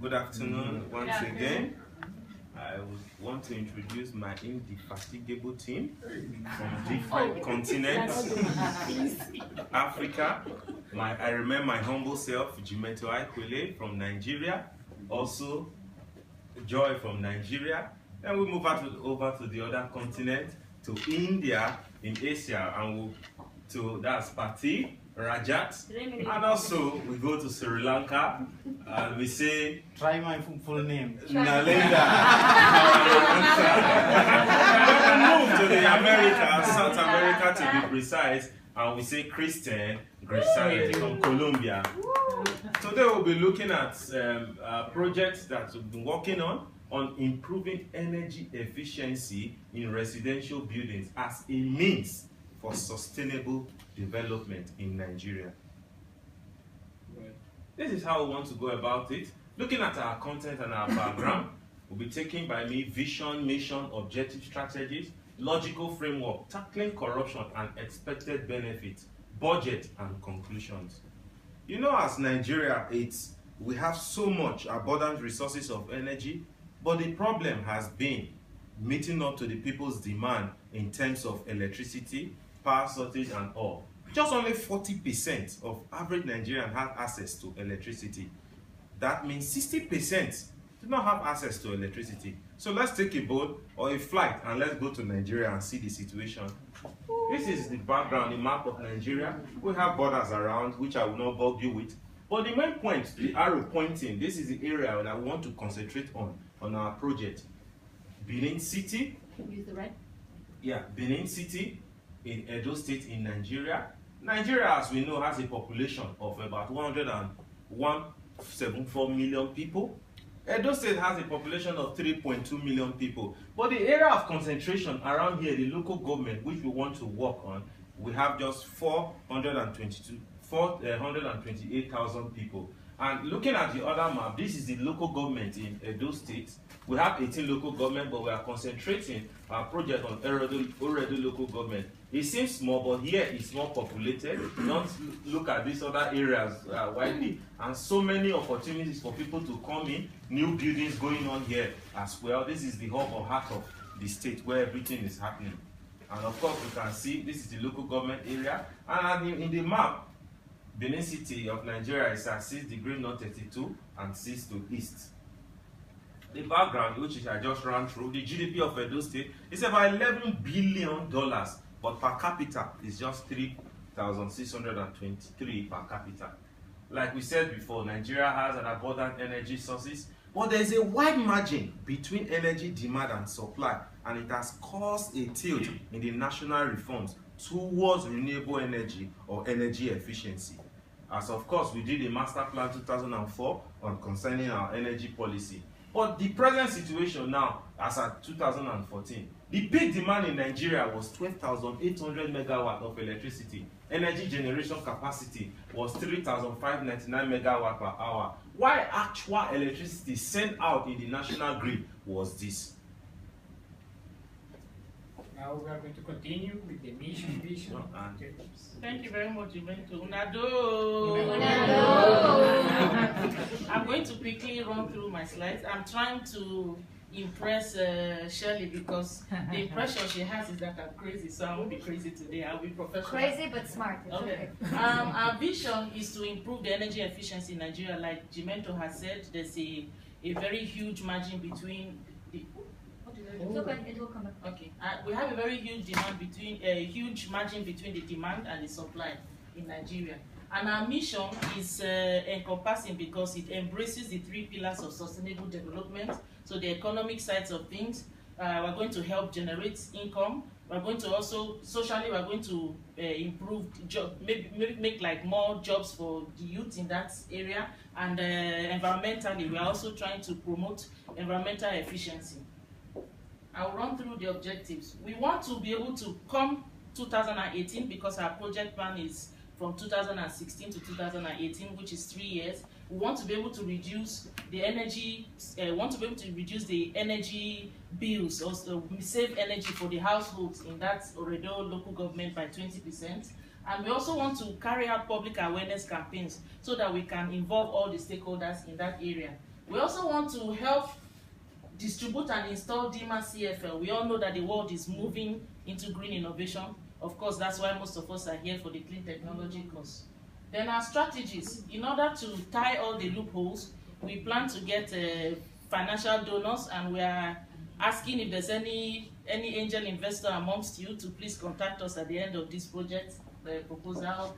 Good afternoon once again. I would want to introduce my indefatigable team from different continents. Africa, I remember my humble self, Jimeto Aikwele from Nigeria, also Joy from Nigeria. Then we move over to the other continent, to India in Asia, and that's Pati, Rajat, and also we go to Sri Lanka, and we say, try my full name, Nalenda. We move to the Americas, South America to be precise, and we say Christian Grisale from Colombia. Today we'll be looking at projects that we've been working on improving energy efficiency in residential buildings as a means for sustainable development in Nigeria. This is how we want to go about it. Looking at our content and our background, we'll be taken by me vision, mission, objective strategies, logical framework, tackling corruption and expected benefits, budget and conclusions. You know, as Nigeria, we have so much abundant resources of energy, but the problem has been meeting up to the people's demand in terms of electricity, power shortage and all. Just only 40% of average Nigerians have access to electricity. That means 60% do not have access to electricity. So let's take a boat or a flight and let's go to Nigeria and see the situation. This is the background, the map of Nigeria. We have borders around, which I will not bug you with. But the main point, the arrow pointing, this is the area that we want to concentrate on our project. Benin City. Use the right? Yeah, Benin City in Edo State in Nigeria. Nigeria, as we know, has a population of about 174 million people. Edo State has a population of 3.2 million people. But the area of concentration around here, the local government, which we want to work on, we have just 428,000 people. And looking at the other map, this is the local government in Edo State. We have 18 local government, but we are concentrating our project on Oredo local government. It seems small, but here it's more populated. Don't look at these other areas widely, and so many opportunities for people to come in, new buildings going on here as well. This is the hub or heart of the state where everything is happening. And of course, we can see this is the local government area. And in the map, Benin City of Nigeria is at 6 degrees north 32 and 6 to east. The background, which I just ran through, the GDP of Edo State is about $11 billion, but per capita is just 3,623 per capita. Like we said before, Nigeria has an abundant energy sources, but there is a wide margin between energy demand and supply, and it has caused a tilt in the national reforms towards renewable energy or energy efficiency. As of course, we did a master plan 2004 on concerning our energy policy. But the present situation now, as at 2014, the peak demand in Nigeria was 12,800 megawatt of electricity. Energy generation capacity was 3,599 megawatt per hour. While actual electricity sent out in the national grid was this. Now we are going to continue with the mission, vision, objectives. Thank you very much, Jimeto. Unado. I'm going to quickly run through my slides. I'm trying to impress Shirley because the impression she has is that I'm crazy, so I won't be crazy today. I'll be professional. Crazy but smart. Okay. Our vision is to improve the energy efficiency in Nigeria. Like Jimeto has said, there's a very huge margin between the. It will come back. Okay. We have a very huge huge margin between the demand and the supply in Nigeria. And our mission is encompassing because it embraces the 3 pillars of sustainable development. So the economic sides of things, we're going to help generate income. We're going to also, socially, we're going to improve job, make like more jobs for the youth in that area. And environmentally, we are also trying to promote environmental efficiency. I'll run through the objectives. We want to be able to come 2018 because our project plan is from 2016 to 2018, which is 3 years. We want to be able to reduce the energy, bills, also save energy for the households in that Oredo local government by 20%. And we also want to carry out public awareness campaigns so that we can involve all the stakeholders in that area. We also want to help distribute and install DIMA CFL. We all know that the world is moving into green innovation. Of course, that's why most of us are here for the clean technology course. Then our strategies. In order to tie all the loopholes, we plan to get financial donors, and we are asking if there's any angel amongst you to please contact us at the end of this project proposal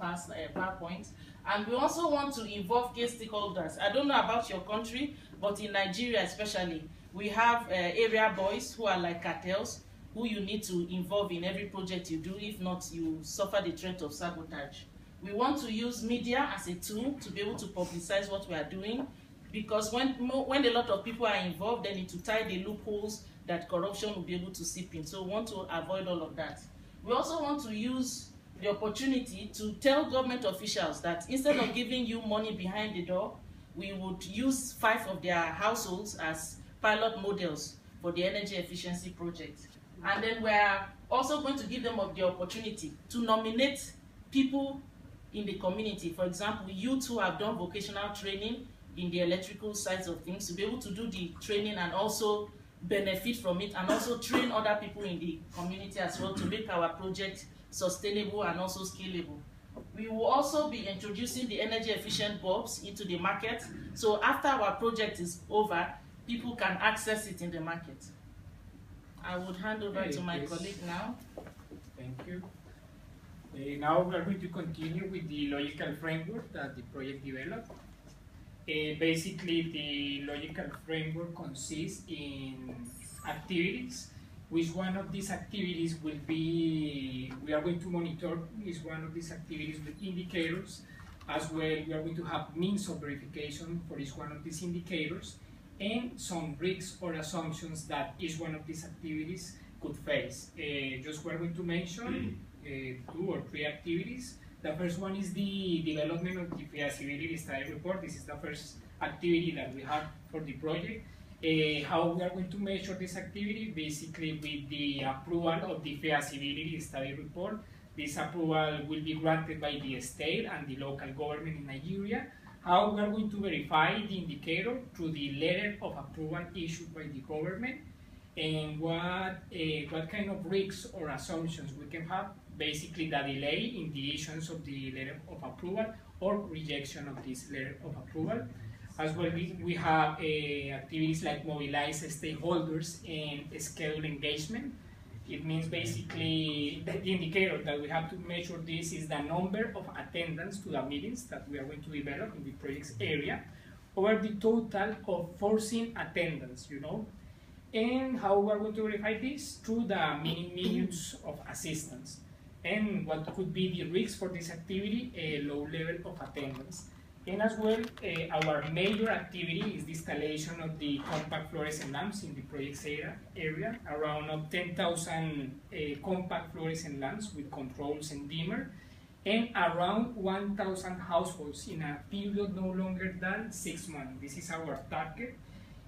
PowerPoint. And we also want to involve key stakeholders. I don't know about your country, but in Nigeria especially, we have area boys who are like cartels, who you need to involve in every project you do. If not, you suffer the threat of sabotage. We want to use media as a tool to be able to publicize what we are doing, because when a lot of people are involved, they need to tie the loopholes that corruption will be able to seep in. So we want to avoid all of that. We also want to use the opportunity to tell government officials that instead of giving you money behind the door, we would use 5 of their households as pilot models for the energy efficiency project. And then we're also going to give them the opportunity to nominate people in the community. For example, youth who have done vocational training in the electrical sides of things, to be able to do the training and also benefit from it, and also train other people in the community as well to make our project sustainable and also scalable. We will also be introducing the energy efficient bulbs into the market, so after our project is over, people can access it in the market. I would hand over to my colleague now. Thank you. Now we are going to continue with the logical framework that the project developed. Basically, the logical framework consists in activities. Which one of these activities will be, we are going to monitor is one of these activities with indicators. As well, we are going to have means of verification for each one of these indicators, and some risks or assumptions that each one of these activities could face. Just we're going to mention 2 or 3 activities. The first one is the development of the feasibility study report. This is the first activity that we have for the project. How we are going to measure this activity? Basically with the approval of the feasibility study report. This approval will be granted by the state and the local government in Nigeria. How we are going to verify the indicator? Through the letter of approval issued by the government. And what kind of risks or assumptions we can have? Basically the delay in the issuance of the letter of approval or rejection of this letter of approval. As well, we have activities like mobilize stakeholders and schedule engagement. It means basically the indicator that we have to measure this is the number of attendance to the meetings that we are going to develop in the project's area, over the total of foreseen attendance, And how we are going to verify this? Through the minutes of assistance. And what could be the risks for this activity? A low level of attendance. And as well, our major activity is the installation of the compact fluorescent lamps in the project's area, around 10,000 compact fluorescent lamps with controls and dimmer, and around 1,000 households in a period no longer than 6 months. This is our target.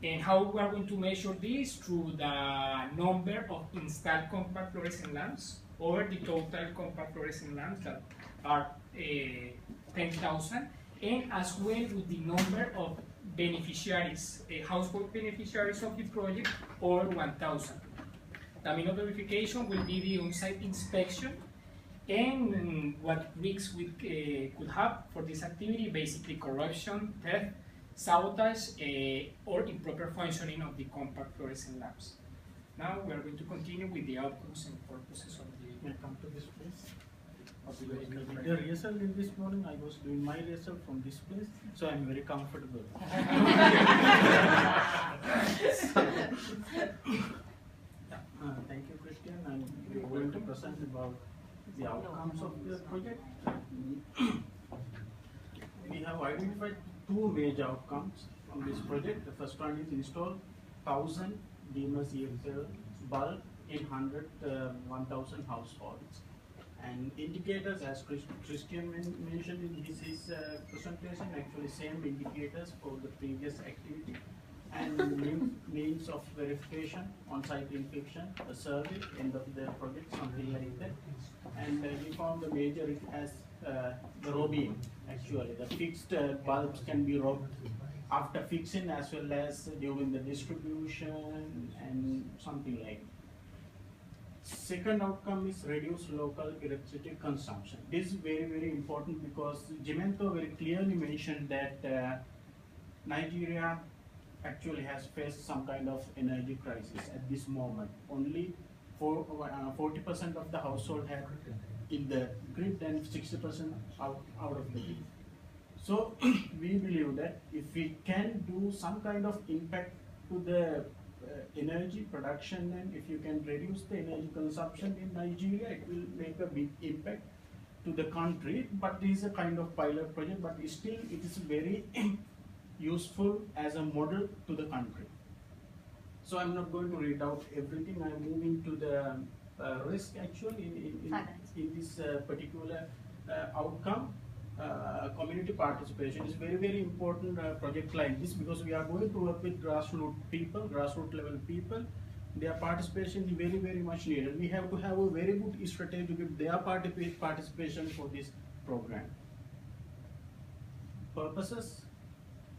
And how we are going to measure this? Through the number of installed compact fluorescent lamps over the total compact fluorescent lamps that are 10,000. And as well with the number of beneficiaries, household beneficiaries of the project, or 1,000. The mean of verification will be the on-site inspection, and what risks we could have for this activity, basically corruption, theft, sabotage, or improper functioning of the compact fluorescent lamps. Now we are going to continue with the outcomes and purposes of the... May I come to this place? The rehearsal in this morning, I was doing my rehearsal from this place, so I'm very comfortable. Thank you, Christian. I'm going to present about the outcomes of the project. We have identified 2 major outcomes from this project. The first one is install 1,000 DIMA CFL bulb in 1,000 households. And indicators, as Christian mentioned in his presentation, actually same indicators for the previous activity, and means of verification, on-site inspection, a survey, end of the project, something like that. And we found the major as the robbing. Actually, the fixed bulbs can be robbed after fixing as well as during the distribution and something like. Second outcome is reduce local electricity consumption. This is very important because Gemeento very clearly mentioned that Nigeria actually has faced some kind of energy crisis at this moment. Only 40% of the household have in the grid and 60% out of the grid. So we believe that if we can do some kind of impact to the energy production, and if you can reduce the energy consumption in Nigeria, it will make a big impact to the country. But this is a kind of pilot project, but still it is very useful as a model to the country. So I'm not going to read out everything. I'm moving to the risk actually in this particular outcome. Community participation is very important project like this, because we are going to work with grassroots level people. Their participation is very much needed. We have to have a very good strategy with their participation for this program. Purposes.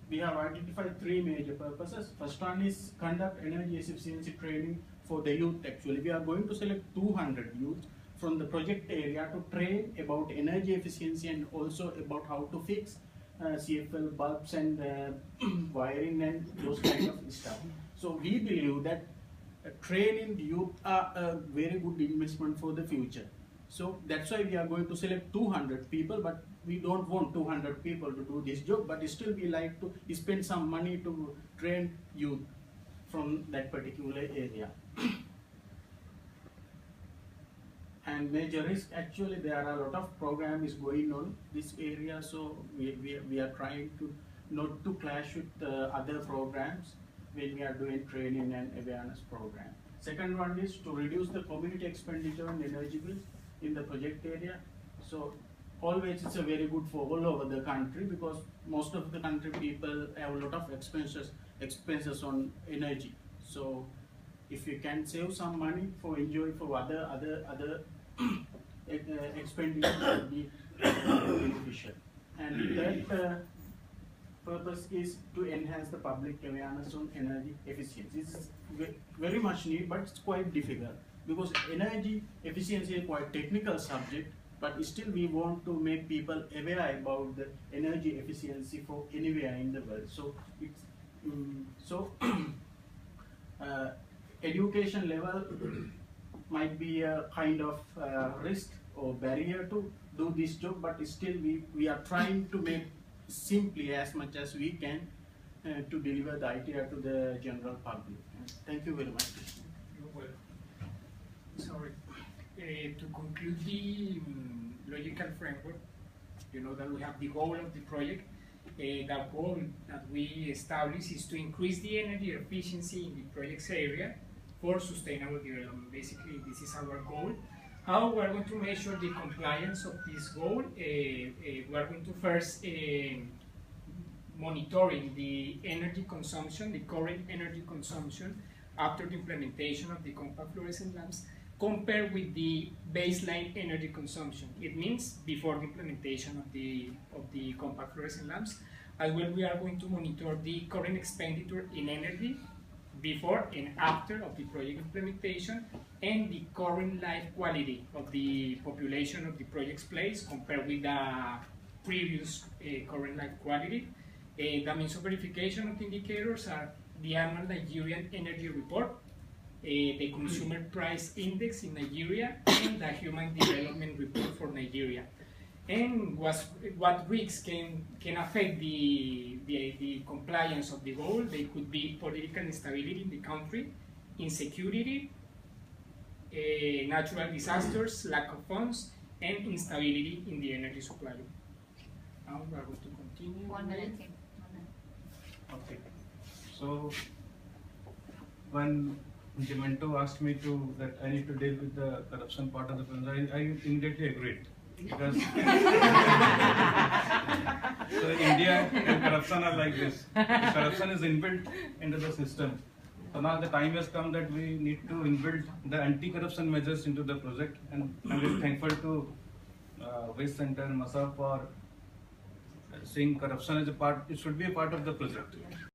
We have identified 3 major purposes. First one is conduct energy efficiency training for the youth. Actually, we are going to select 200 youth from the project area to train about energy efficiency and also about how to fix CFL bulbs and wiring and those kind of stuff. So we believe that training youth are a very good investment for the future. So that's why we are going to select 200 people, but we don't want 200 people to do this job, but still we like to spend some money to train youth from that particular area. And major risk, actually there are a lot of programs going on this area, so we are trying to not to clash with other programs when we are doing training and awareness program. Second one is to reduce the community expenditure on energy bills in the project area. So always it's a very good for all over the country, because most of the country people have a lot of expenses on energy. So if you can save some money for enjoy for other expenditure, will be beneficial. And that purpose is to enhance the public awareness on energy efficiency. It's very much needed, but it's quite difficult, because energy efficiency is quite technical subject, but still we want to make people aware about the energy efficiency for anywhere in the world. So it's education level might be a kind of risk or barrier to do this job, but still we are trying to make simply as much as we can to deliver the idea to the general public. Thank you very much. You're welcome. Sorry. To conclude the logical framework, you know that we have the goal of the project. The goal that we established is to increase the energy efficiency in the project's area for sustainable development. Basically, this is our goal. How we are going to measure the compliance of this goal? We are going to first monitoring the energy consumption, the current energy consumption after the implementation of the compact fluorescent lamps, compared with the baseline energy consumption. It means before the implementation of the compact fluorescent lamps. As well, we are going to monitor the current expenditure in energy before and after of the project implementation, and the current life quality of the population of the project's place compared with the previous current life quality. The means of verification of the indicators are the annual Nigerian energy report, the consumer price index in Nigeria, and the human development report for Nigeria. And what risks can affect the compliance of the goal? They could be political instability in the country, insecurity, natural disasters, lack of funds, and instability in the energy supply. Now we are going to continue. 1 minute. Okay. So when Gemeento asked me that I need to deal with the corruption part of the film, I immediately agreed. Because so India and corruption are like this. The corruption is inbuilt into the system. So now the time has come that we need to inbuild the anti-corruption measures into the project, and I'm very thankful to Waste Center and MASA for saying corruption is a part, it should be a part of the project.